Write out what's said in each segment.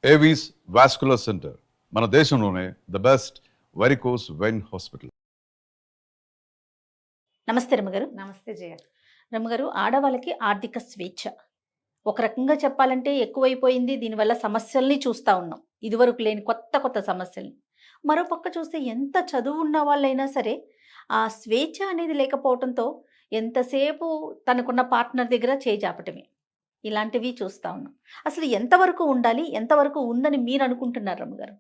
Avis vascular centre మన దేశంలోనే the best varicose vein hospital. నమస్తే రమ్మగారు. నమస్తే జయ. రమ్మగారు, ఆడవాళ్ళకి ఆర్థిక స్వేచ్ఛ ఒక రకంగా చెప్పాలంటే ఎక్కువైపోయింది. దీనివల్ల సమస్యల్ని చూస్తూ ఉన్నాం, ఇదివరకు లేని కొత్త కొత్త సమస్యల్ని. మరోపక్క చూస్తే ఎంత చదువు ఉన్న వాళ్ళైనా సరే ఆ స్వేచ్ఛ అనేది లేకపోవడంతో ఎంతసేపు తనకున్న పార్ట్నర్ దగ్గర చేజాపటమే, ఇలాంటివి చూస్తూ ఉన్నాం. అసలు ఎంతవరకు ఉండాలి, ఎంతవరకు ఉందని మీరు అనుకుంటున్నారు రమ్మగారు?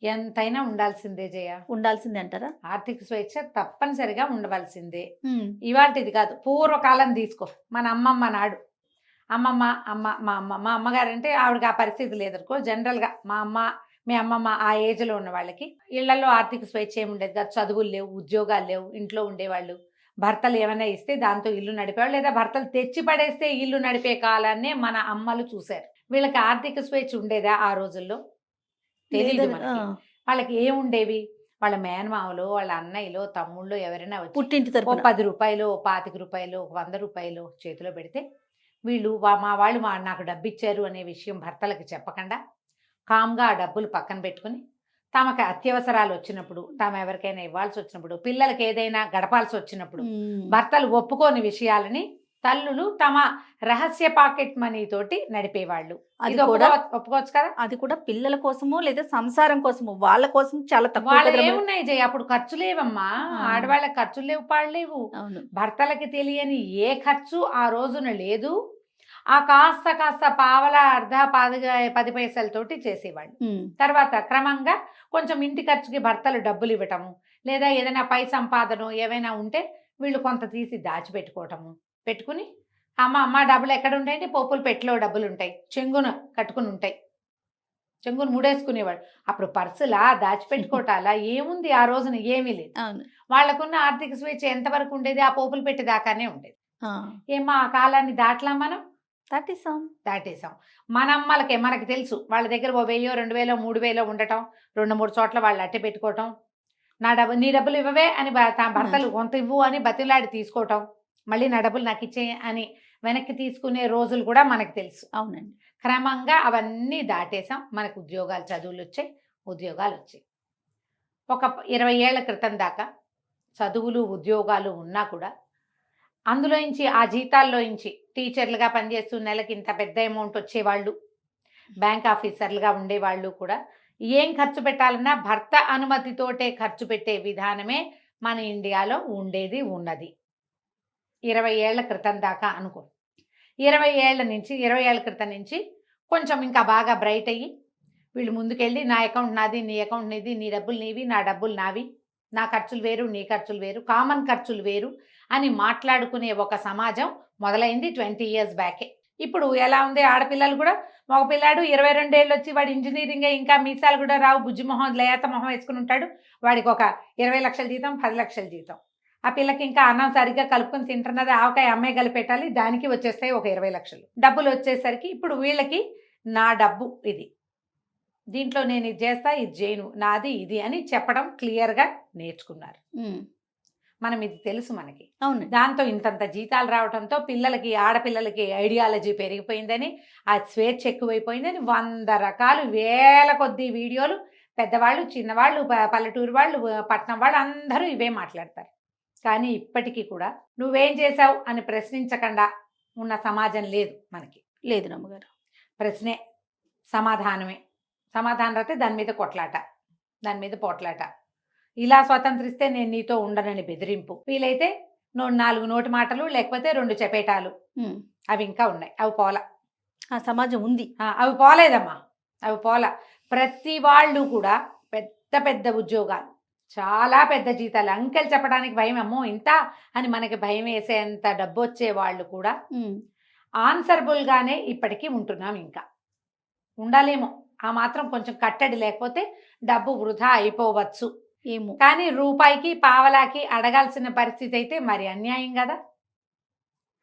ఎంతైనా ఉండాల్సిందే జయ. ఉండాల్సిందే అంటారా? ఆర్థిక స్వేచ్ఛ తప్పనిసరిగా ఉండవలసిందే. ఇవాళది కాదు, పూర్వకాలం తీసుకో. మన అమ్మమ్మ నాడు మా అమ్మగారు అంటే ఆవిడకి ఆ పరిస్థితి లేదనుకో. జనరల్గా మా అమ్మ, మీ అమ్మమ్మ ఆ ఏజ్లో ఉన్న వాళ్ళకి ఇళ్లలో ఆర్థిక స్వేచ్ఛ ఏముండేది కాదు. చదువులు లేవు, ఉద్యోగాలు లేవు, ఇంట్లో ఉండేవాళ్ళు. భర్తలు ఏమైనా ఇస్తే దాంతో ఇల్లు నడిపేవాళ్ళు, లేదా భర్తలు తెచ్చి పడేస్తే ఇల్లు నడిపే కాలాన్నే మన అమ్మలు చూశారు. వీళ్ళకి ఆర్థిక స్వేచ్ఛ ఉండేదా ఆ రోజుల్లో? తెలియదు మనకి. వాళ్ళకి ఏముండేవి? వాళ్ళ మేనమామలు, వాళ్ళ అన్నయ్యలో, తమ్ముళ్ళు ఎవరైనా వచ్చి పుట్టింటి తరపున 10 రూపాయలు, 25 రూపాయలు, 100 రూపాయలు చేతిలో పెడితే వీళ్ళు మా వాళ్ళు నాకు డబ్బు ఇచ్చారు అనే విషయం భర్తలకు చెప్పకుండా కామ్గా ఆ డబ్బులు పక్కన పెట్టుకుని తమకు అత్యవసరాలు వచ్చినప్పుడు, తాము ఎవరికైనా ఇవ్వాల్సి వచ్చినప్పుడు, పిల్లలకి ఏదైనా గడపాల్సి వచ్చినప్పుడు భర్తలు ఒప్పుకోని విషయాలని తల్లులు తమ రహస్య పాకెట్ మనీ తోటి నడిపేవాళ్ళు. అది ఇది కూడా ఒప్పుకోవచ్చు కదా. అది కూడా పిల్లల కోసమో లేదా సంసారం కోసమో, వాళ్ళ కోసం చాలా తక్కువ వాళ్ళు కదా రమ్మ. ఏమున్నాయి జయ, అప్పుడు ఖర్చు లేవమ్మా. ఆడవాళ్ళకి ఖర్చులు లేవు, పాడలేవు. అవును. భర్తలకి తెలియని ఏ ఖర్చు ఆ రోజున లేదు. ఆ కాస్త పావల అర్ధ 10 పైసలతోటి చేసేవాళ్ళు. తర్వాత క్రమంగా కొంచెం ఇంటి ఖర్చుకి భర్తలు డబ్బులు ఇవ్వటము, లేదా ఏదైనా పై సంపాదన ఏవైనా ఉంటే వీళ్ళు కొంత తీసి దాచిపెట్టుకోవటము. పెట్టుకుని అమ్మ డబ్బులు ఎక్కడ ఉంటాయంటే పోపులు పెట్టిలో డబ్బులు ఉంటాయి, చెంగున కట్టుకుని ఉంటాయి. చెంగును ముడేసుకునేవాడు. అప్పుడు పర్సులా దాచిపెట్టుకోవటాలా ఏముంది ఆ రోజున? ఏమీ లేదు. అవును. వాళ్ళకున్న ఆర్థిక స్వేచ్ఛ ఎంతవరకు ఉండేది? ఆ పోపులు పెట్టి దాకానే ఉండేది. ఆ, ఏమో ఆ కాలాన్ని దాటలా మనం? దాటేసాం. దాటేసాం. మన అమ్మలకే మనకు తెలుసు. వాళ్ళ దగ్గర 1000, 2000, 3000 ఉండటం, 2-3 చోట్ల వాళ్ళు అట్టే పెట్టుకోవటం. నీ డబ్బులు ఇవ్వవే అని భర్తలు కొంత ఇవ్వు అని బతిలాడి తీసుకోవటం, మళ్ళీ నా డబ్బులు నాకు ఇచ్చే అని వెనక్కి తీసుకునే రోజులు కూడా మనకు తెలుసు. అవునండి. క్రమంగా అవన్నీ దాటేసాం. మనకు ఉద్యోగాలు, చదువులు వచ్చాయి, ఉద్యోగాలు వచ్చాయి. ఒక 20 ఏళ్ల క్రితం దాకా చదువులు, ఉద్యోగాలు ఉన్నా కూడా అందులోంచి ఆ జీతాల్లోంచి టీచర్లుగా పనిచేస్తూ నెలకి ఇంత పెద్ద అమౌంట్ వచ్చేవాళ్ళు, బ్యాంక్ ఆఫీసర్లుగా ఉండేవాళ్ళు కూడా ఏం ఖర్చు పెట్టాలన్నా భర్త అనుమతితోటే ఖర్చు పెట్టే విధానమే మన ఇండియాలో ఉండేది, ఉన్నది. 20 ఏళ్ల క్రితం దాకా అనుకో. 20 ఏళ్ల క్రితం నుంచి కొంచెం ఇంకా బాగా బ్రైట్ అయ్యి వీళ్ళు ముందుకెళ్ళి నా అకౌంట్ నాది, నీ అకౌంట్ నీది, నీ డబ్బులు నీవి, నా డబ్బులు నావి, నా ఖర్చులు వేరు, నీ ఖర్చులు వేరు, కామన్ ఖర్చులు వేరు అని మాట్లాడుకునే ఒక సమాజం మొదలైంది 20 years బ్యాకే. ఇప్పుడు ఎలా ఉంది? ఆడపిల్లలు కూడా, మగపిల్లాడు 22 ఏళ్ళు వచ్చి వాడు ఇంజనీరింగ్ ఇంకా మీసాలు కూడా రావు, బుజ్జి మొహం, లేత మొహం వేసుకుని ఉంటాడు. వాడికి ఒక 20 లక్షల జీతం, 10 లక్షల జీతం. ఆ పిల్లకి ఇంకా అన్నం సరిగ్గా కలుపుకొని తింటున్నది, ఆవకాయ అమ్మాయి కలిపెట్టాలి, దానికి వచ్చేస్తాయి ఒక 20 లక్షలు. డబ్బులు వచ్చేసరికి ఇప్పుడు వీళ్ళకి నా డబ్బు ఇది, దీంట్లో నేను ఇది చేస్తా, ఇది చేయను, నాది ఇది అని చెప్పడం క్లియర్గా నేర్చుకున్నారు. మనం ఇది తెలుసు మనకి. అవును. దాంతో ఇంతంత జీతాలు రావడంతో పిల్లలకి, ఆడపిల్లలకి ఐడియాలజీ పెరిగిపోయిందని, ఆ స్వేచ్ఛ ఎక్కువైపోయిందని 100 రకాలు, వేల కొద్ది వీడియోలు, పెద్దవాళ్ళు, చిన్నవాళ్ళు, పల్లెటూరు వాళ్ళు, పట్నం వాళ్ళు అందరూ ఇవే మాట్లాడతారు. కానీ ఇప్పటికీ కూడా నువ్వేం చేశావు అని ప్రశ్నించకుండా ఉన్న సమాజం లేదు మనకి. లేదు రమ్మగారు. ప్రశ్నే, సమాధానమే. సమాధానం రాతే దాని మీద కొట్లాట, దాని మీద పోట్లాట. ఇలా స్వతంత్రిస్తే నేను నీతో ఉండనని బెదిరింపు. వీలైతే 4 నోటి మాటలు, లేకపోతే 2 చపేటాలు. అవి ఇంకా ఉన్నాయి, అవి పోలా. ఆ సమాజం ఉంది, అవి పోలేదమ్మా, అవి పోలా. ప్రతి వాళ్ళు కూడా పెద్ద పెద్ద ఉద్యోగాలు, చాలా పెద్ద జీతాలు, అంకెలు చెప్పడానికి భయం, అమ్మో ఇంత అని మనకి భయం వేసేంత డబ్బు వచ్చే వాళ్ళు కూడా ఆన్సరబుల్గానే ఇప్పటికీ ఉంటున్నాం. ఇంకా ఉండాలేమో ఆ మాత్రం కొంచెం కట్టడి, లేకపోతే డబ్బు వృధా అయిపోవచ్చు ఏమో. కానీ రూపాయికి, పావలాకి అడగాల్సిన పరిస్థితి అయితే మరి అన్యాయం కదా.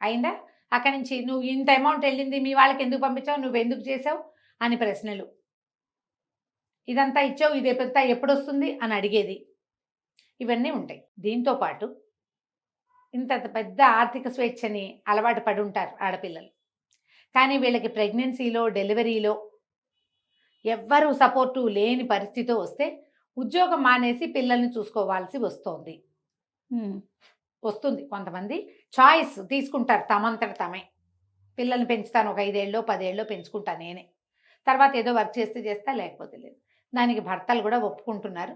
అయిందా? అక్కడి నుంచి నువ్వు ఇంత అమౌంట్ వెళ్ళింది, మీ వాళ్ళకి ఎందుకు పంపించావు, నువ్వు ఎందుకు చేసావు అని ప్రశ్నలు. ఇదంతా ఇచ్చావు, ఇది ఎప్పుడు వస్తుంది అని అడిగేది. ఇవన్నీ ఉంటాయి. దీంతో పాటు ఇంత పెద్ద ఆర్థిక స్వేచ్ఛని అలవాటు పడి ఉంటారు ఆడపిల్లలు. కానీ వీళ్ళకి ప్రెగ్నెన్సీలో, డెలివరీలో ఎవ్వరూ సపోర్టు లేని పరిస్థితి వస్తే ఉద్యోగం మానేసి పిల్లల్ని చూసుకోవాల్సి వస్తుంది. వస్తుంది. కొంతమంది చాయిస్ తీసుకుంటారు తమంతట తమే. పిల్లల్ని పెంచుతాను, ఒక 5 ఏళ్ళో 10 ఏళ్ళో పెంచుకుంటా నేనే, తర్వాత ఏదో వర్క్ చేస్తే చేస్తా, లేకపోతే లేదు. దానికి భర్తలు కూడా ఒప్పుకుంటున్నారు.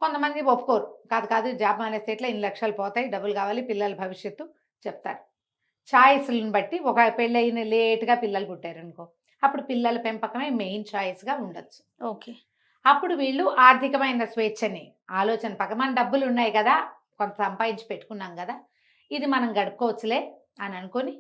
కొంతమంది ఒప్పుకోరు. కాదు కాదు జాబ్ మానేస్తే ఇట్లా ఇన్ని లక్షలు పోతాయి, డబ్బులు కావాలి, పిల్లల భవిష్యత్తు చెప్తారు. చాయిస్లను బట్టి ఒక పెళ్ళైన లేట్గా పిల్లలు పుట్టారనుకో, అప్పుడు పిల్లల పెంపకమే మెయిన్ చాయిస్గా ఉండొచ్చు. ఓకే. అప్పుడు వీళ్ళు ఆర్థికమైన స్వేచ్ఛని ఆలోచన పక్క, మన డబ్బులు ఉన్నాయి కదా, కొంత సంపాదించి పెట్టుకున్నాం కదా, ఇది మనం గడుపుకోవచ్చులే అని అనుకొని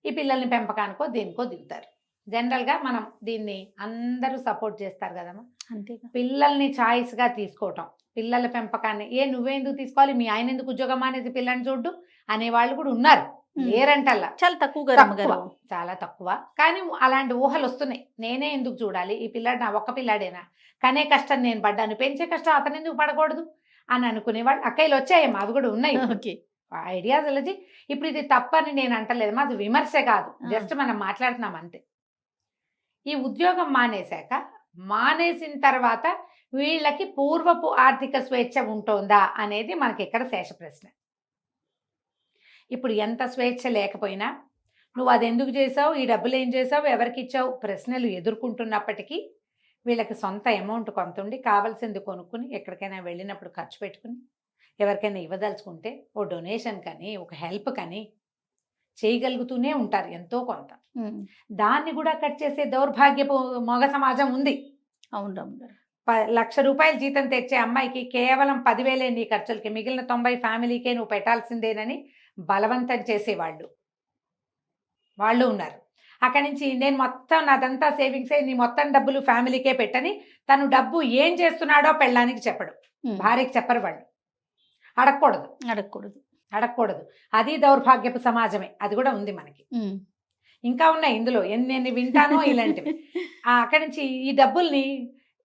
ఈ పిల్లల్ని పెంపకానికో దేనికో దిగుతారు. జనరల్గా మనం దీన్ని అందరూ సపోర్ట్ చేస్తారు కదమ్మా. అంతేగా. పిల్లల్ని చాయిస్గా తీసుకోవటం, పిల్లల పెంపకాన్ని నువ్వెందుకు తీసుకోవాలి, మీ ఆయన ఎందుకు ఉద్యోగం అనేది పిల్లని చూడ్డు అనేవాళ్ళు కూడా ఉన్నారు, లేరంటల్లా. చాలా తక్కువగా తక్కువ, రమ్మగారు. చాలా తక్కువ. కానీ అలాంటి ఊహలు వస్తున్నాయి. నేనే ఎందుకు చూడాలి, ఈ పిల్లాడు నా ఒక్క పిల్లాడేనా, కనే కష్టం నేను పడ్డాను, పెంచే కష్టం అతను ఎందుకు పడకూడదు అని అనుకునేవాళ్ళు అక్కయ్యలు వచ్చాయమ్మా, అవి కూడా ఉన్నాయి. ఓకే. ఐడియాలజీ. ఇప్పుడు ఇది తప్పని నేను అంటలేదు, అది విమర్శే కాదు, జస్ట్ మనం మాట్లాడుతున్నాం అంతే. ఈ ఉద్యోగం మానేసిన తర్వాత వీళ్ళకి పూర్వపు ఆర్థిక స్వేచ్ఛ ఉంటుందా అనేది మనకి ఇక్కడ శేష ప్రశ్న. ఇప్పుడు ఎంత స్వేచ్ఛ లేకపోయినా నువ్వు అది ఎందుకు చేసావు, ఈ డబ్బులు ఏం చేసావు, ఎవరికి ఇచ్చావు ప్రశ్నలు ఎదుర్కొంటున్నప్పటికీ వీళ్ళకి సొంత అమౌంట్ కొంత ఉండి కావాల్సింది కొనుక్కుని ఎక్కడికైనా వెళ్ళినప్పుడు ఖర్చు పెట్టుకుని ఎవరికైనా ఇవ్వదలుచుకుంటే ఓ డొనేషన్ కానీ ఒక హెల్ప్ కానీ చేయగలుగుతూనే ఉంటారు ఎంతో కొంత. దాన్ని కూడా కట్ చేసే దౌర్భాగ్యపు మగ సమాజం ఉంది. అవును రమ్మగారు. 1,00,000 రూపాయలు జీతం తెచ్చే అమ్మాయికి కేవలం 10,000 నీ ఖర్చులకి, మిగిలిన 90 ఫ్యామిలీకే నువ్వు పెట్టాల్సిందేనని బలవంతం చేసేవాళ్ళు వాళ్ళు ఉన్నారు. అక్కడి నుంచి నేను మొత్తం నాదంతా సేవింగ్స్ నీ మొత్తం డబ్బులు ఫ్యామిలీకే పెట్టని తను డబ్బు ఏం చేస్తున్నాడో పెళ్ళానికి చెప్పడు, భార్యకి చెప్పరు. వాళ్ళు అడగకూడదు. అది దౌర్భాగ్యపు సమాజమే, అది కూడా ఉంది మనకి. ఇంకా ఉన్నాయి ఇందులో ఎన్ని వింటానో ఇలాంటివి. అక్కడి నుంచి ఈ డబ్బుల్ని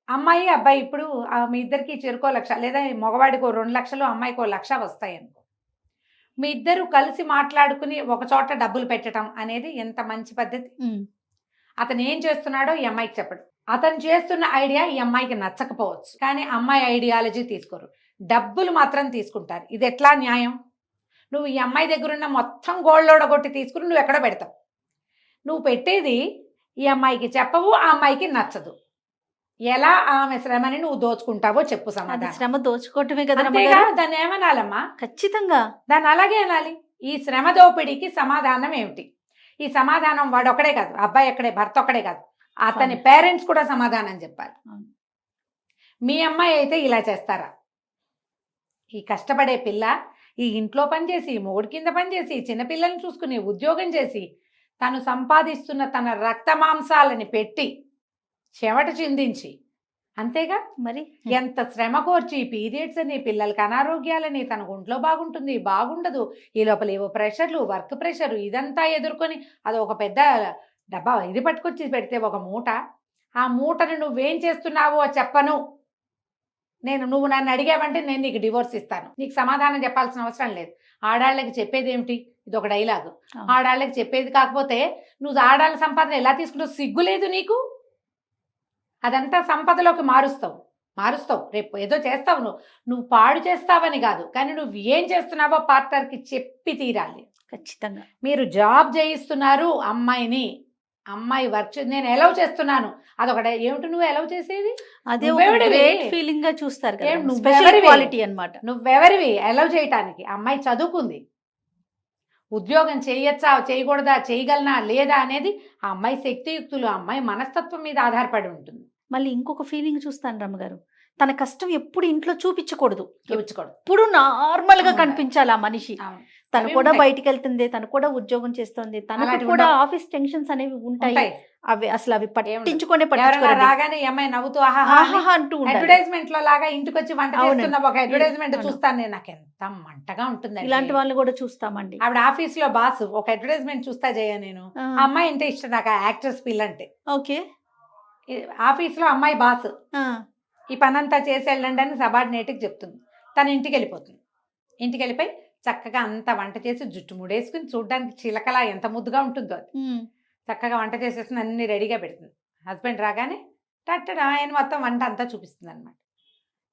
అమ్మాయి అబ్బాయి ఇప్పుడు మీ ఇద్దరికి చెరుకో 1,00,000 లేదా మగవాడికో 2 లక్షలు అమ్మాయికో 1,00,000 వస్తాయి అనుకో, మీ ఇద్దరు కలిసి మాట్లాడుకుని ఒక చోట డబ్బులు పెట్టడం అనేది ఎంత మంచి పద్ధతి. అతను ఏం చేస్తున్నాడో ఈ అమ్మాయికి చెప్పడు. అతను చేస్తున్న ఐడియా ఈ అమ్మాయికి నచ్చకపోవచ్చు, కానీ అమ్మాయి ఐడియాలజీ తీసుకోరు, డబ్బులు మాత్రం తీసుకుంటారు. ఇది ఎట్లా న్యాయం? నువ్వు ఈ అమ్మాయి దగ్గర ఉన్న మొత్తం గోల్డ్ తీసుకుని నువ్వు ఎక్కడ పెడతావు? నువ్వు పెట్టేది ఈ అమ్మాయికి చెప్పవు, ఆ అమ్మాయికి నచ్చదు. ఎలా ఆమె శ్రమని నువ్వు దోచుకుంటావో చెప్పు. సమాధానం. శ్రమ దోచుకోవటమే కదా. దాన్ని ఏమనాలమ్మా? ఖచ్చితంగా దాన్ని అలాగే అనాలి. ఈ శ్రమ దోపిడీకి సమాధానం ఏమిటి? ఈ సమాధానం వాడు ఒకడే కాదు, అబ్బాయి ఒక్కడే, భర్త ఒక్కడే కాదు, అతని పేరెంట్స్ కూడా సమాధానం చెప్పాలి. మీ అమ్మాయి అయితే ఇలా చేస్తారా? ఈ కష్టపడే పిల్ల ఈ ఇంట్లో పనిచేసి, మొగుడి కింద పనిచేసి, చిన్నపిల్లల్ని చూసుకుని, ఉద్యోగం చేసి, తను సంపాదిస్తున్న తన రక్త మాంసాలని పెట్టి చెమట చిందించి, అంతేగా మరి ఎంత శ్రమ కోర్చి పీరియడ్స్ అని, పిల్లలకి అనారోగ్యాలని, తన ఒంట్లో బాగుంటుంది బాగుండదు, ఈ లోపల ఏవో ప్రెషర్లు, వర్క్ ప్రెషరు, ఇదంతా ఎదుర్కొని అది ఒక పెద్ద డబ్బా ఇది పట్టుకొచ్చి పెడితే ఒక మూట, ఆ మూటను నువ్వేం చేస్తున్నావో చెప్పను నువ్వు నన్ను అడిగావంటే నేను నీకు డివోర్స్ ఇస్తాను. నీకు సమాధానం చెప్పాల్సిన అవసరం లేదు. ఆడాళ్ళకి చెప్పేది ఏమిటి? ఇది ఒక డైలాగు. ఆడాళ్ళకి చెప్పేది కాకపోతే నువ్వు ఆడాళ్ళ సంపాదన ఎలా తీసుకుంటావు? సిగ్గు లేదు నీకు? అదంతా సంపదలోకి మారుస్తావు. రేపు ఏదో చేస్తావు, నువ్వు పాడు చేస్తావని కాదు, కానీ నువ్వు ఏం చేస్తున్నావో పార్ట్నర్కి చెప్పి తీరాలి. ఖచ్చితంగా. మీరు జాబ్ చేయిస్తున్నారు అమ్మాయిని, అమ్మాయి వర్క్ నేను ఎలౌ చేస్తున్నాను, అదొకటి. ఏమిటి నువ్వు ఎలౌ చేసేది? అదే ఫీలింగ్ గా చూస్తారు కదా, నువ్వెవరివి ఎలౌ చేయటానికి? అమ్మాయి చదువుకుంది, ఉద్యోగం చేయొచ్చా చేయకూడదా, చేయగలనా లేదా అనేది ఆ అమ్మాయి శక్తియుక్తులు, ఆ అమ్మాయి మనస్తత్వం మీద ఆధారపడి ఉంటుంది. మళ్ళీ ఇంకొక ఫీలింగ్ చూస్తాను రమ్మగారు, తన కష్టం ఎప్పుడు ఇంట్లో చూపించకూడదు, ఇప్పుడు నార్మల్ గా కనిపించాలి ఆ మనిషి. తను కూడా బయటికి వెళ్తుంది, తను కూడా ఉద్యోగం చేస్తుంది, తనకు కూడా ఆఫీస్ టెన్షన్స్ అనేవి ఉంటాయి. అవి అసలు అవి పట్టించుకునే రాగానే అమ్మాయి నవ్వుతూ అంటూ అడ్వర్టైజ్మెంట్ లో లాగా ఇంటికి వచ్చి వంట చేస్తున్న ఒక అడ్వర్టైజ్మెంట్ చూస్తాను నేను, నాకు ఎంత మంటగా ఉంటుంది. ఇలాంటి వాళ్ళని కూడా చూస్తామండి. ఆవిడ ఆఫీస్ లో బాస్ ఒక అడ్వర్టైజ్మెంట్ చూస్తా జయ నేను, అమ్మాయి అంటే ఇష్టం నాకు, యాక్ట్రెస్ పిల్ల అంటే. ఓకే. ఆఫీస్ లో అమ్మాయి బాస్ ఈ పనంతా చేసి వెళ్ళండి అని సబార్డినేట్కి చెప్తుంది. తను ఇంటికి వెళ్ళిపోతుంది. ఇంటికి వెళ్ళిపోయి చక్కగా అంత వంట చేసి జుట్టు ముడేసుకుని చూడడానికి చిలకలా ఎంత ముద్దుగా ఉంటుందో అది, చక్కగా వంట చేసేస్తుంది, అన్ని రెడీగా పెడుతుంది. హస్బెండ్ రాగానే ఆయన మొత్తం వంట అంతా చూపిస్తుంది అనమాట.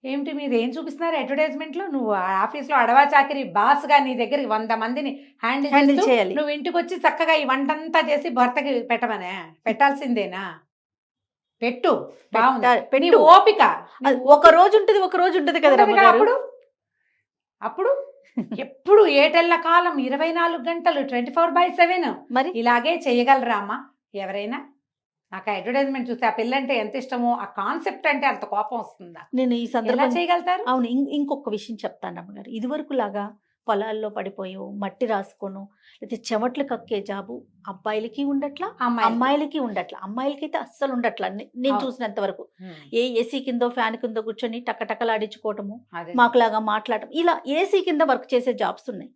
ఏమిటి మీరు ఏం చూపిస్తున్నారు అడ్వర్టైజ్మెంట్లో? నువ్వు ఆఫీస్లో అడవా చాకిరి బాస్గా నీ దగ్గరికి 100 మందిని హ్యాండిల్ హ్యాండిల్ చేయాలి. నువ్వు ఇంటికి వచ్చి చక్కగా ఈ వంటంతా చేసి భర్తకి పెట్టమనే పెట్టాల్సిందేనా? పెట్టు, బాగుంది. పెట్టు. నీ ఓపిక అది ఒక రోజు ఉంటుంది, ఒక రోజు ఉంటుంది కదా ఉంటదిగా రమ్మగారు. అప్పుడు అప్పుడు ఎప్పుడు ఏటెళ్ళ కాలం 24 గంటలు 24/7 మరి ఇలాగే చేయగలరా అమ్మా ఎవరైనా? నాకు అడ్వర్టైజ్మెంట్ చూస్తే ఆ పిల్లంటే ఎంత ఇష్టమో, ఆ కాన్సెప్ట్ అంటే అంత కోపం వస్తుందా? నేను ఈ ఎలా సందర్భం చేయగలుగుతారు? అవును, ఇంకొక విషయం చెప్తాను రమ్మగారు. ఇదివరకు లాగా పొలాల్లో పడిపోయో మట్టి రాసుకోను లేకపోతే చెమట్లు కక్కే జాబు అబ్బాయిలకి ఉండట్లా, అమ్మాయిలకి ఉండట్లా. అమ్మాయిలకైతే అస్సలు ఉండట్లా నేను అవును. చూసినంత వరకు. ఉమ్, ఏ ఏసీ కిందో ఫ్యాన్ కిందో కూర్చొని టకటకలాడించుకోవటము, అదే. మాకులాగా మాట్లాడటం, ఇలా ఏసీ కింద వర్క్ చేసే జాబ్స్ ఉన్నాయి.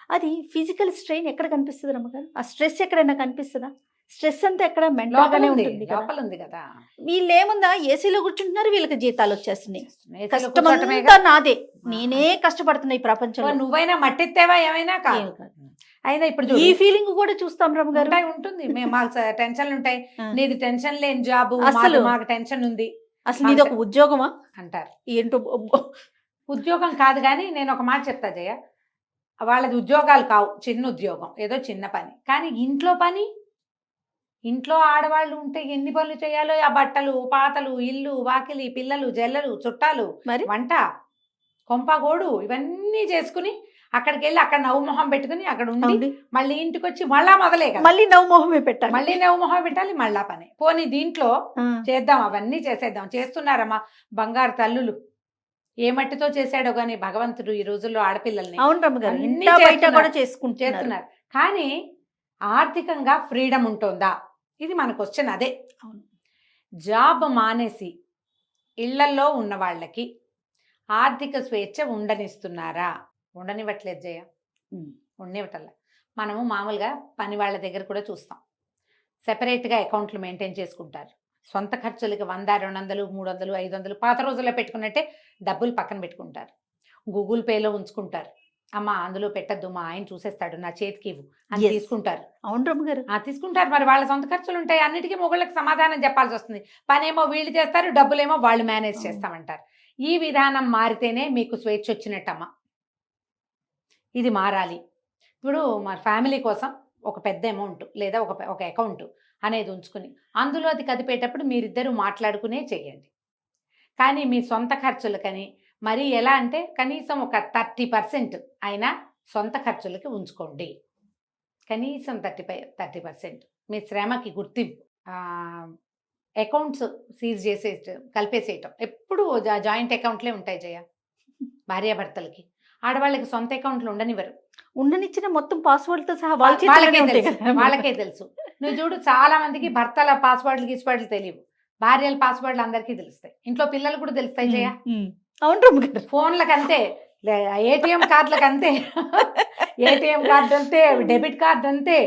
అది ఫిజికల్ స్ట్రెయిన్ ఎక్కడ కనిపిస్తుంది రమ్మగారు? ఆ స్ట్రెస్ ఎక్కడైనా కనిపిస్తుందా? స్ట్రెస్ అంతా ఎక్కడ మెంటల్ లోపల గానే ఉంది, ఉంటుంది కదా. లోపల ఉంది కదా. వీళ్ళు ఏముందా ఏసీలో కూర్చుంటున్నారు, వీళ్ళకి జీతాలు వచ్చేస్తున్నాయి. ఏసీలో కష్టం కూర్చోటమేగా. అంతా నాదే, నేనే కష్టపడుతున్నా ఈ ప్రపంచంలో. నువ్వైనా మట్టిత్తేవా ఏమైనా కాదు. ఏం కాదు. అయినా ఇప్పుడు ఈ చూడు, ఫీలింగ్ కూడా చూస్తాం రమ్మ గారు. ఉంటుంది. మేము మాకు టెన్షన్లు ఉంటాయి. ఆ. నీది టెన్షన్ లేని జాబు, అసలు. మాకు టెన్షన్ ఉంది అసలు నీది ఒక ఉద్యోగమా అంటారు. ఏంటో ఉద్యోగం కాదు, కానీ నేను ఒక మాట చెప్తా జయ, వాళ్ళది ఉద్యోగాలు కావు, చిన్న ఉద్యోగం, ఏదో చిన్న పని. కానీ ఇంట్లో పని, ఇంట్లో ఆడవాళ్ళు ఉంటే ఎన్ని పనులు చేయాలో, ఆ బట్టలు పాతలు, ఇల్లు వాకిలి, పిల్లలు జల్లలు, చుట్టాలు, మరి వంట, కొంపగోడు, ఇవన్నీ చేసుకుని అక్కడికి వెళ్ళి అక్కడ నవ్వు మొహం పెట్టుకుని అక్కడ ఉండి అవును. మళ్ళీ ఇంటికి వచ్చి మళ్ళా మొదలే కదా, మళ్ళీ నవ్వు మొహమే పెట్టాలి. మళ్ళీ నవ్వు మొహం పెట్టాలి, మళ్ళా పని. పోనీ దీంట్లో ఆ. చేద్దాం, అవన్నీ చేసేద్దాం. చేస్తున్నారమ్మా బంగారు తల్లులు. ఏ మట్టితో చేశాడో గాని భగవంతుడు ఈ రోజుల్లో ఆడపిల్లల్ని అవును రమ్మ గారు, అన్నీ ఇంటా బయట చేస్తున్నారు. కూడా చేసుకుంటున్నారు. చేస్తున్నారు. కానీ ఆర్థికంగా ఫ్రీడమ్ ఉంటుందా? ఇది మన క్వశ్చన్. అదే అవును. జాబ్ మానేసి ఇళ్లల్లో ఉన్న వాళ్ళకి ఆర్థిక స్వేచ్ఛ ఉండనిస్తున్నారా? ఉండనివ్వట్లేదు జయ, ఉండనివ్వటల్లా. మనము మామూలుగా పని వాళ్ళ దగ్గర కూడా చూస్తాం, సెపరేట్గా అకౌంట్లు మెయింటైన్ చేసుకుంటారు. సొంత ఖర్చులకి 100, 200, 300, 500 పాత రోజుల్లో పెట్టుకున్నట్టే డబ్బులు పక్కన పెట్టుకుంటారు. గూగుల్ పేలో ఉంచుకుంటారు. అమ్మ అందులో పెట్టద్దు, మా ఆయన చూసేస్తాడు, నా చేతికి ఇవ్వు అని Yes. తీసుకుంటారు. అవును రమ్మ గారు. తీసుకుంటారు. మరి వాళ్ళ సొంత ఖర్చులు ఉంటాయి, అన్నిటికీ మొగుళ్ళకి సమాధానం చెప్పాల్సి వస్తుంది. పనేమో వీళ్ళు చేస్తారు, డబ్బులేమో వాళ్ళు మేనేజ్ చేస్తామంటారు. ఈ విధానం మారితేనే మీకు స్వేచ్ఛ వచ్చినట్టమ్మా. ఇది మారాలి. ఇప్పుడు మా ఫ్యామిలీ కోసం ఒక పెద్ద అమౌంట్ లేదా ఒక అకౌంట్ అనేది ఉంచుకుని అందులో అది కదిపేటప్పుడు మీరిద్దరూ మాట్లాడుకునే చేయండి. కానీ మీ సొంత ఖర్చులకని మరి ఎలా అంటే కనీసం ఒక 30% అయినా సొంత ఖర్చులకి ఉంచుకోండి. కనీసం 30% మీ శ్రమకి గుర్తింపు. అకౌంట్స్ సీజ్ కలిపేసేయటం. ఎప్పుడు జాయింట్ అకౌంట్లే ఉంటాయి జయ భార్యాభర్తలకి. ఆడవాళ్ళకి సొంత అకౌంట్లు ఉండనివ్వరు. ఉండనిచ్చిన మొత్తం పాస్వర్డ్ తో సహా వాళ్ళ చేతిలోనే ఉంటాయి కదా. వాళ్ళకే తెలుసు. నువ్వు చూడు, చాలా మందికి భర్తల పాస్వర్డ్లు తెలియవు, భార్యల పాస్వర్డ్లు అందరికీ తెలుస్తాయి. ఇంట్లో పిల్లలు కూడా తెలుస్తాయి జయ. అవును రమ్మ గారు. ఫోన్లకు అంతే, ఏటీఎం కార్డులకు అంతే, ఏటీఎం కార్డు అంతే, డెబిట్ కార్డు అంతే,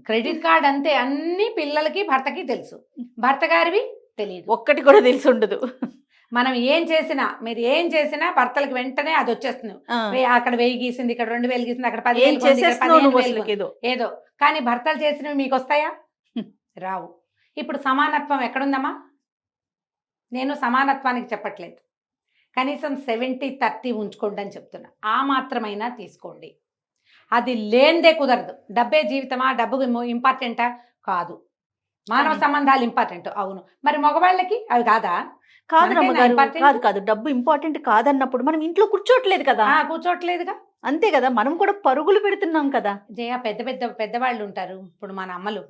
క్రెడిట్ కార్డు అంతే. అన్ని పిల్లలకి భర్తకి తెలుసు, భర్త గారివి తెలియదు. ఒక్కటి కూడా తెలిసి ఉండదు. మనం ఏం చేసినా, మీరు ఏం చేసినా భర్తలకు వెంటనే అది వచ్చేస్తుంది. అక్కడ 1000 గీసింది, ఇక్కడ 2000 గీసింది, అక్కడ 10,000 ఏదో. కానీ భర్తలు చేసినవి మీకు వస్తాయా? రావు. ఇప్పుడు సమానత్వం ఎక్కడుందమ్మా? నేను సమానత్వానికి చెప్పట్లేదు, కనీసం 70-30 ఉంచుకోండి అని చెప్తున్నా. ఆ మాత్రమైనా తీసుకోండి. అది లేనిదే కుదరదు. డబ్బే జీవితమా? డబ్బు ఇంపార్టెంటా? కాదు. మానవ సంబంధాలు ఇంపార్టెంట్. అవును. మరి మగవాళ్ళకి అవి కాదా? కాదు రమ్మ గారు, కాదు. డబ్బు ఇంపార్టెంట్ కాదన్నప్పుడు మనం ఇంట్లో కూర్చోట్లేదు కదా. కూర్చోట్లేదుగా. అంతే కదా, మనం కూడా పరుగులు పెడుతున్నాం కదా. జయ, పెద్దవాళ్ళు ఉంటారు. ఇప్పుడు మన అమ్మలు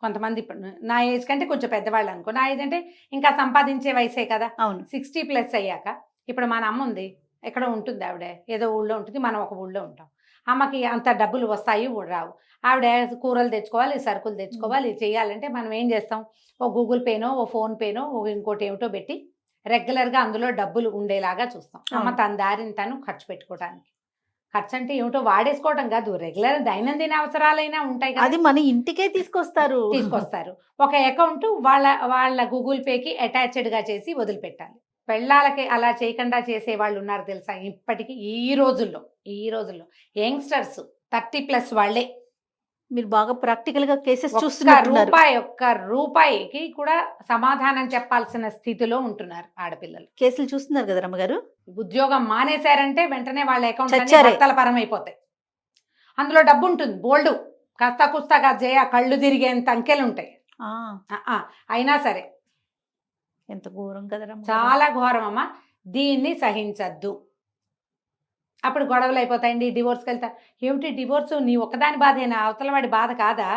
కొంతమంది, ఇప్పుడు నా ఏజ్ కంటే కొంచెం పెద్దవాళ్ళు అనుకో. నా ఏజ్ అంటే ఇంకా సంపాదించే వయసే కదా. అవును. 60+ అయ్యాక ఇప్పుడు మన అమ్మ ఉంది, ఎక్కడో ఉంటుంది, ఆవిడ ఏదో ఊళ్ళో ఉంటుంది, మనం ఒక ఊళ్ళో ఉంటాం. అమ్మకి అంత డబ్బులు వస్తాయి రావు. ఆవిడ కూరలు తెచ్చుకోవాలి, సరుకులు తెచ్చుకోవాలి, చేయాలంటే మనం ఏం చేస్తాం? ఓ గూగుల్ పేనో, ఓ ఫోన్ పేనో, ఓ ఇంకోటి ఏమిటో పెట్టి రెగ్యులర్గా అందులో డబ్బులు ఉండేలాగా చూస్తాం. అమ్మ తన దారిని తను ఖర్చు పెట్టుకోవడానికి. ఖర్చు అంటే ఏమిటో వాడేసుకోవడం కాదు, రెగ్యులర్ దైనందిన అవసరాలైనా ఉంటాయి కదా, అది మన ఇంటికే తీసుకొస్తారు. ఒక అకౌంట్ వాళ్ళ గూగుల్ పేకి అటాచ్డ్గా చేసి వదిలిపెట్టాలి. పెళ్ళాలకి అలా చేయకుండా చేసే వాళ్ళు ఉన్నారు తెలుసా ఇప్పటికీ. ఈ రోజుల్లో యంగ్స్టర్స్ 30+ వాళ్ళే మీరు బాగా ప్రాక్టికల్ గా కేసెస్ ఒక్క చూస్తున్నట్టున్నారు. రూపాయికి కూడా సమాధానం చెప్పాల్సిన స్థితిలో ఉంటున్నారు ఆడపిల్లలు. కేసులు చూస్తున్నారు కదా రమ్మగారు. ఉద్యోగం మానేశారంటే వెంటనే వాళ్ళ అకౌంట్ చచ్చారే. భర్తల పరం అయిపోతాయి. అందులో డబ్బు ఉంటుంది బోల్డు, కాస్త కుస్తాగా జయ కళ్ళు తిరిగేంత అంకెలు ఉంటాయి. అయినా సరే ఎంత ఘోరం కదా రమ్మగారు. చాలా ఘోరం అమ్మ. దీన్ని సహించద్దు. అప్పుడు గొడవలు అయిపోతాయండి, డివోర్స్కి వెళ్తా. ఏమిటి డివోర్స్? నీ ఒక్కదాని బాధేనా? అవతల వాడి బాధ కాదా?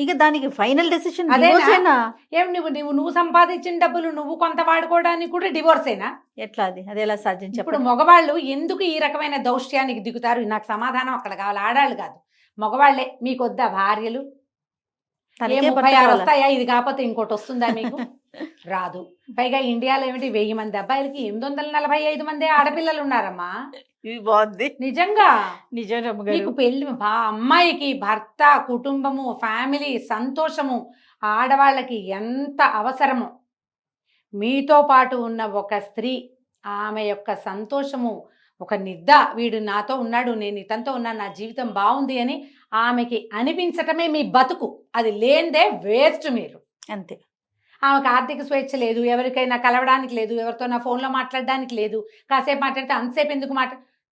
ఇక దానికి ఫైనల్ డెసిషన్ అదేనా? ఏం నువ్వు సంపాదించిన డబ్బులు నువ్వు కొంత వాడుకోవడానికి కూడా డివోర్సేనా? ఎట్లా అది ఎలా సాధ్యం ఇప్పుడు చెప్పండి. మగవాళ్ళు ఎందుకు ఈ రకమైన దౌష్ట్యానికి దిగుతారు? నాకు సమాధానం అక్కడ కావాలి. ఆడాళ్ళు కాదు, మగవాళ్లే. మీకు వద్దా భార్యలు? తనకే 36 భర్త కావాలా? వస్తాయా? ఇది కాకపోతే ఇంకోటి వస్తుందా మీకు? రాదు. పైగా ఇండియాలో ఏమిటి 1000 మంది అబ్బాయిలకి 845 మంది ఆడపిల్లలు ఉన్నారమ్మా. ఇది బాగుంది నిజంగా. నిజం రమ్మగారు. మీకు పెళ్లి అమ్మాయికి భర్త, కుటుంబము, ఫ్యామిలీ, సంతోషము ఆడవాళ్ళకి ఎంత అవసరమో, మీతో పాటు ఉన్న ఒక స్త్రీ ఆమె యొక్క సంతోషము, ఒక నిద్ద, వీడు నాతో ఉన్నాడు, నేను ఇతనితో ఉన్నాను, నా జీవితం బాగుంది అని ఆమెకి అనిపించటమే మీ బతుకు. అది లేనిదే వేస్ట్ మీరు. అంతే. ఆమెకు ఆర్థిక స్వేచ్ఛ లేదు, ఎవరికైనా కలవడానికి లేదు, ఎవరితో నా ఫోన్లో మాట్లాడడానికి లేదు. కాసేపు మాట్లాడితే అంతసేపు ఎందుకు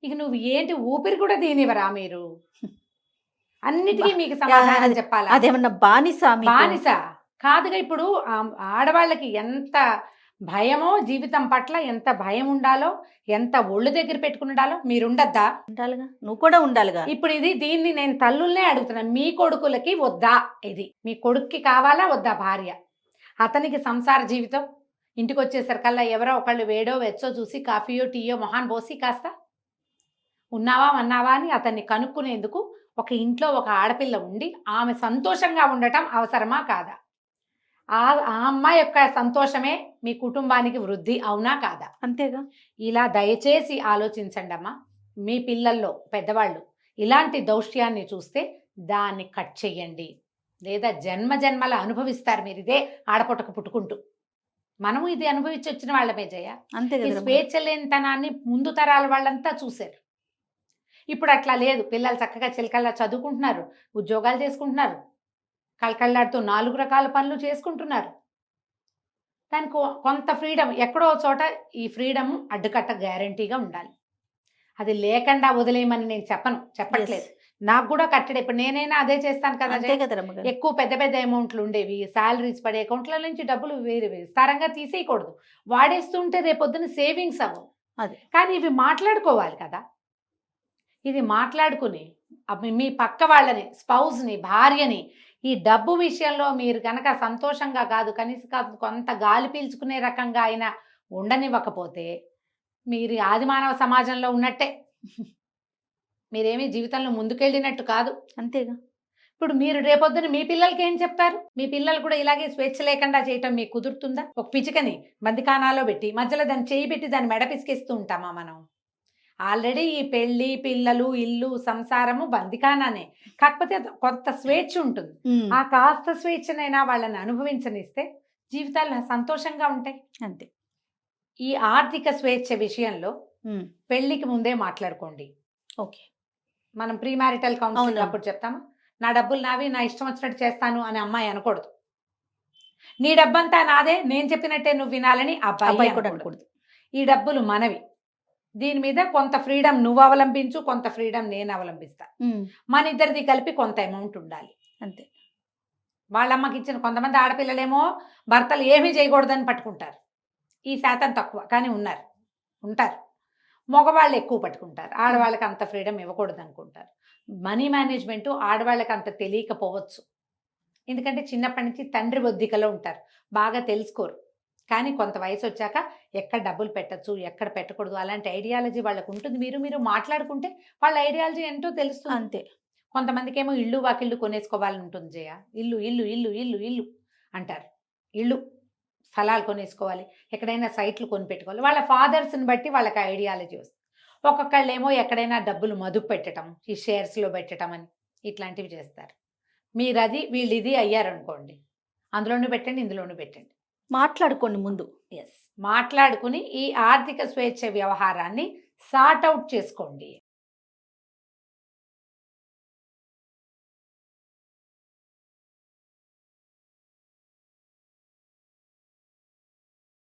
ఇక నువ్వు ఏంటి ఊపిరి కూడా దీనివరా మీరు? అన్నిటికీ మీకు సమాధానం చెప్పాలా? అదేమన్నా బానిస? బానిస కాదుగా. ఇప్పుడు ఆడవాళ్ళకి ఎంత భయమో, జీవితం పట్ల ఎంత భయం ఉండాలో, ఎంత ఒళ్ళు దగ్గర పెట్టుకుని ఉండాలో మీరు ఉండద్దా? ఉండాలిగా, నువ్వు కూడా ఉండాలిగా. ఇప్పుడు దీన్ని నేను తల్లుల్నే అడుగుతున్నా. మీ కొడుకులకి వద్దా? ఇది మీ కొడుక్కి కావాలా వద్దా భార్య? అతనికి సంసార జీవితం ఇంటికి వచ్చేసరికల్లా ఎవరో ఒకళ్ళు వేడో వెచ్చో చూసి కాఫీయో టీయో మొహాన్ పోసి కాస్త ఉన్నావా అన్నావా అని అతన్ని కనుక్కునేందుకు ఒక ఇంట్లో ఒక ఆడపిల్ల ఉండి ఆమె సంతోషంగా ఉండటం అవసరమా కాదా? ఆ అమ్మాయి యొక్క సంతోషమే మీ కుటుంబానికి వృద్ధి, అవునా కాదా? అంతేగా. ఇలా దయచేసి ఆలోచించండి అమ్మా. మీ పిల్లల్లో పెద్దవాళ్ళు ఇలాంటి దౌష్ట్యాన్ని చూస్తే దాన్ని కట్ చెయ్యండి, లేదా జన్మ జన్మల అనుభవిస్తారు మీరు ఇదే ఆడపుట్టక పుట్టుకుంటూ. మనము ఇది అనుభవించి వచ్చిన వాళ్ళమే జయ. అంతే ఈ కదా. స్వేచ్ఛ లేనితనాన్ని ముందు తరాల వాళ్ళంతా చూశారు. ఇప్పుడు అట్లా లేదు. పిల్లలు చక్కగా చిలకల్లా చదువుకుంటున్నారు, ఉద్యోగాలు చేసుకుంటున్నారు, కళకళ్ళాడుతూ 4 రకాల పనులు చేసుకుంటున్నారు. దానికి కొంత ఫ్రీడమ్ ఎక్కడో చోట, ఈ ఫ్రీడమ్ అడ్డుకట్ట గ్యారంటీగా ఉండాలి. అది లేకుండా వదిలేయమని నేను చెప్పట్లేదు. నాకు కూడా కట్టడే. ఇప్పుడు నేనైనా అదే చేస్తాను కదా. అంతే కదా రమ్మగారు. ఎక్కువ పెద్ద పెద్ద అమౌంట్లు ఉండేవి, శాలరీస్ పడే అకౌంట్ల నుంచి డబ్బులు వేరే విస్తారంగా తీసేయకూడదు. వాడేస్తుంటే రేపొద్దున సేవింగ్స్ అవ్వవు. అది కానీ ఇవి మాట్లాడుకోవాలి కదా. ఇది మాట్లాడుకుని మీ పక్క వాళ్ళని, స్పౌస్ని, భార్యని ఈ డబ్బు విషయంలో మీరు కనుక సంతోషంగా కాదు, కనీసం కొంత గాలి పీల్చుకునే రకంగా అయినా ఉండనివ్వకపోతే మీరు ఆదిమానవ సమాజంలో ఉన్నట్టే. మీరేమీ జీవితంలో ముందుకెళ్ళినట్టు కాదు. అంతేగా. ఇప్పుడు మీరు రేపొద్దున మీ పిల్లలకి ఏం చెప్తారు? మీ పిల్లలు కూడా ఇలాగే స్వేచ్ఛ లేకుండా చేయటం మీకు కుదురుతుందా? ఒక పిచికని బందికానాలో పెట్టి మధ్యలో దాన్ని చేయి పెట్టి దాన్ని మెడ పిసికిస్తూ ఉంటామా మనం? ఆల్రెడీ ఈ పెళ్లి, పిల్లలు, ఇల్లు, సంసారము బందికానానే. కాకపోతే కొంత స్వేచ్ఛ ఉంటుంది. ఆ కాస్త స్వేచ్ఛనైనా వాళ్ళని అనుభవించనిస్తే జీవితాలు సంతోషంగా ఉంటాయి. అంతే. ఈ ఆర్థిక స్వేచ్ఛ విషయంలో పెళ్లికి ముందే మాట్లాడుకోండి. ఓకే. మనం ప్రీ మ్యారిటల్ కౌన్సిలింగ్ అప్పుడు చెప్తాము, నా డబ్బులు నావి, నా ఇష్టం వచ్చినట్టు చేస్తాను అని అమ్మాయి అనకూడదు. నీ డబ్బంతా నాదే, నేను చెప్పినట్టే నువ్వు వినాలని అబ్బాయి కూడా అనకూడదు. ఈ డబ్బులు మనవి, దీని మీద కొంత ఫ్రీడమ్ నువ్వు అవలంబించు, కొంత ఫ్రీడమ్ నేను అవలంబిస్తా, మన ఇద్దరిది కలిపి కొంత అమౌంట్ ఉండాలి. అంతే. వాళ్ళ అమ్మకి ఇచ్చిన కొంతమంది ఆడపిల్లలేమో భర్తలు ఏమీ చేయకూడదని పట్టుకుంటారు. ఈ శాతం తక్కువ, కానీ ఉంటారు. మగవాళ్ళు ఎక్కువ పట్టుకుంటారు. ఆడవాళ్ళకి అంత ఫ్రీడమ్ ఇవ్వకూడదు అనుకుంటారు. మనీ మేనేజ్మెంట్ ఆడవాళ్ళకి అంత తెలియకపోవచ్చు. ఎందుకంటే చిన్నప్పటి నుంచి తండ్రి ఒద్దికలో ఉంటారు, బాగా తెలుసుకోరు. కానీ కొంత వయసు వచ్చాక ఎక్కడ డబ్బులు పెట్టచ్చు, ఎక్కడ పెట్టకూడదు, అలాంటి ఐడియాలజీ వాళ్ళకు ఉంటుంది. మీరు మాట్లాడుకుంటే వాళ్ళ ఐడియాలజీ ఏంటో తెలుస్తుంది. అంతే. కొంతమందికి ఏమో ఇల్లు వాకిళ్ళు కొనేసుకోవాలని ఉంటుంది జయ. ఇల్లు ఇల్లు ఇల్లు ఇల్లు ఇల్లు అంటారు. ఇల్లు స్థలాలు కొనేసుకోవాలి, ఎక్కడైనా సైట్లు కొనిపెట్టుకోవాలి. వాళ్ళ ఫాదర్స్ని బట్టి వాళ్ళకి ఐడియాలజీ వస్తుంది. ఒక్కొక్కళ్ళు ఏమో ఎక్కడైనా డబ్బులు మదుపు పెట్టడం, ఈ షేర్స్లో పెట్టడం అని ఇట్లాంటివి చేస్తారు. మీరు అది వీళ్ళు ఇది అయ్యారనుకోండి, అందులోనూ పెట్టండి, ఇందులోనూ పెట్టండి. మాట్లాడుకోండి ముందు. మాట్లాడుకుని ఈ ఆర్థిక స్వేచ్ఛ వ్యవహారాన్ని సార్ట్ అవుట్ చేసుకోండి.